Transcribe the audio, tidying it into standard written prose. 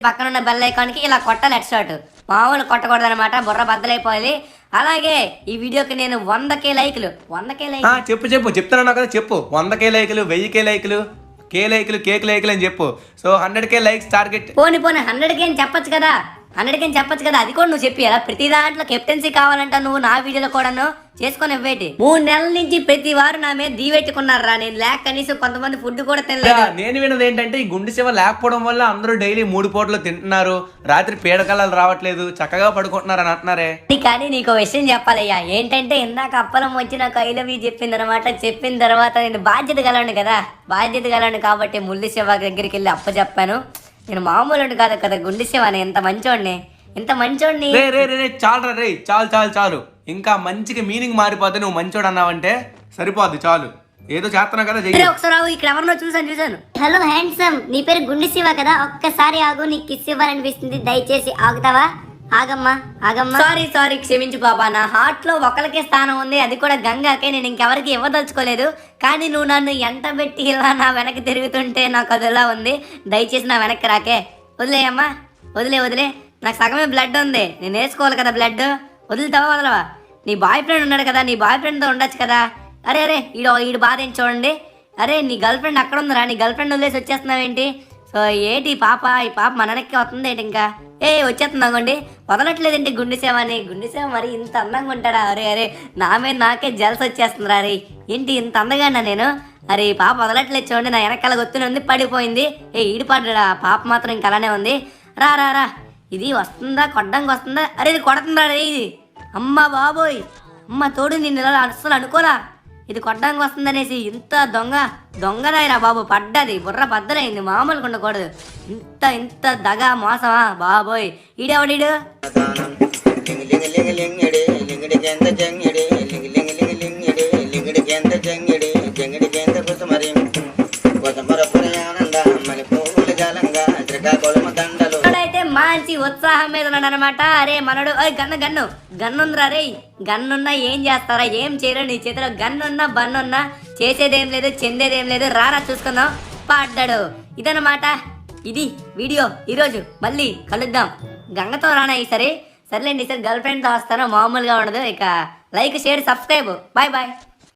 పక్కన ఉన్న బెల్ ఐకాన్కి ఇలా కొట్టాలి హెడ్ షాట్. మామూలు కొట్టకూడదు అనమాట, బుర్ర బద్దలైపోవాలి. అలాగే ఈ వీడియోకి నేను 100K లైకులు. చెప్పు చెప్తున్నాను కదా, చెప్పు. 100K లైకులు, 1000K లైకులు, కేక్ లైకులు అని చెప్పు. So 100K likes target. పోనీ 100K అని చెప్పొచ్చు కదా, 100K అని చెప్పొచ్చు కదా. అది కూడా నువ్వు చెప్పి అలా ప్రతి దాంట్లో కెప్టెన్సీ కావాలంట నువ్వు నా వీడియోలో కూడాను చేసుకొని ఇవ్వేటి. 3 నెలల నుంచి ప్రతి వారు నా మీద దీవెట్టుకున్నారా. నేను లేక కనీసం కొంతమంది ఫుడ్ కూడా తినలేదు. నేను విన్నది ఏంటంటే ఈ గుండె సేవ లేకపోవడం వల్ల అందరూ డైలీ 3 పూటలు తింటున్నారు, రాత్రి పీడకలాలు రావట్లేదు, చక్కగా పడుకుంటున్నారు అని అంటున్నారే. కానీ నీకు విషయం చెప్పాలయ్యా. ఏంటంటే ఇందాక అప్పలం వచ్చి నాకు ఐ లవ్ యూ చెప్పిందనమాట. చెప్పిన తర్వాత నేను బాధ్యత గలను కదా, బాధ్యత గలను కాబట్టి ముల్లి శివ దగ్గరికి వెళ్ళి అప్ప చెప్పాను. నేను మామూలు కాదు కదా గుండె శివ, ఎంత మంచోడిని, ఎంత మంచోడిని. చాలు రే, చాలు. ఇంకా మంచిగా మీనింగ్ మారిపోతే నువ్వు మంచోడు అన్నావంటే సరిపోద్ది, చాలు. ఏదో చేస్తున్నావు కదా, ఒకసారి ఇక్కడ ఎవరినో చూసాను. హలో హ్యాండ్సమ్, నీ పేరు గుండె శివ కదా, ఒక్కసారి ఆగు, నీకు కిస్ ఇవ్వాలనిపిస్తుంది, దయచేసి ఆగుతావా? ఆగమ్మా. సారీ క్షమించు బాబా. నా హార్ట్ లో ఒకరికే స్థానం ఉంది, అది కూడా గంగాకే. నేను ఇంకెవరికి ఇవ్వదలుచుకోలేదు. కానీ నువ్వు నన్ను ఎంట పెట్టి ఇలా నా వెనక్కి తిరుగుతుంటే నాకు అదిలా ఉంది. దయచేసి నా వెనక్కి రాకే. వదిలేయమ్మా, వదిలే. నాకు సగమే బ్లడ్ ఉంది, నేను వేసుకోవాలి కదా బ్లడ్. వదలవా? నీ బాయ్ ఫ్రెండ్ ఉన్నాడు కదా, నీ బాయ్ ఫ్రెండ్తో ఉండొచ్చు కదా. అరే ఈడు బాధ ఏం చూడండి. అరే నీ గర్ల్ ఫ్రెండ్ అక్కడ ఉందిరా, నీ గర్ల్ ఫ్రెండ్ వదిలేసి వచ్చేస్తున్నావేంటి? సో ఏంటి ఈ పాప మన వెనక్కి వస్తుంది ఏంటి? ఇంకా వచ్చేస్తుంది అనుకోండి, వదలట్లేదేంటి గుండె సేవ మరి ఇంత అందంగా ఉంటాడా? అరే నా మీద నాకే జలస వచ్చేస్తుందిరా. అరే ఏంటి ఇంత అందగా నేను? అరే ఈ పాప వదలట్లేదు చూడండి, నా వెనకాల గొత్తుని ఉంది, పడిపోయింది. ఈడు పడ్డా, పాప మాత్రం ఇంకా అలానే ఉంది. రా ఇది వస్తుందా, కొట్టడానికి వస్తుందా? అరే ఇది కొడుతుందా రే ఇది? అమ్మ బాబోయ్, అమ్మ తోడు, నిన్ను ఇలా అస్సలు అనుకోలా ఇది కొట్టడానికి వస్తుందనేసి. ఇంత దొంగదాయిరా బాబు, పడ్డది, బుర్ర బద్దలైంది, మామూలుగా ఉండకూడదు. ఇంత దగా మోసమా బాబోయ్. ఈడెవడీడు? అయితే మంచి ఉత్సాహం మీద ఉన్నాడు అనమాట. అరే మనడు గన్నుందిరా రే, గన్నున్నా ఏం చేస్తారా, ఏం చేయరు. నీ చేతిలో గన్నున్నా బన్నున్నా చేసేదేం లేదు, చెందేదేం లేదు. రారా చూసుకుందాం. పడ్డాడు. ఇదనమాట ఇది వీడియో ఈరోజు. మళ్ళీ కలుద్దాం. గంగతో రానా ఈసారి? సర్లేండి, ఈసారి గర్ల్ ఫ్రెండ్తో వస్తాను, మామూలుగా ఉండదు. ఇక లైక్, షేర్, సబ్స్క్రైబ్. బాయ్.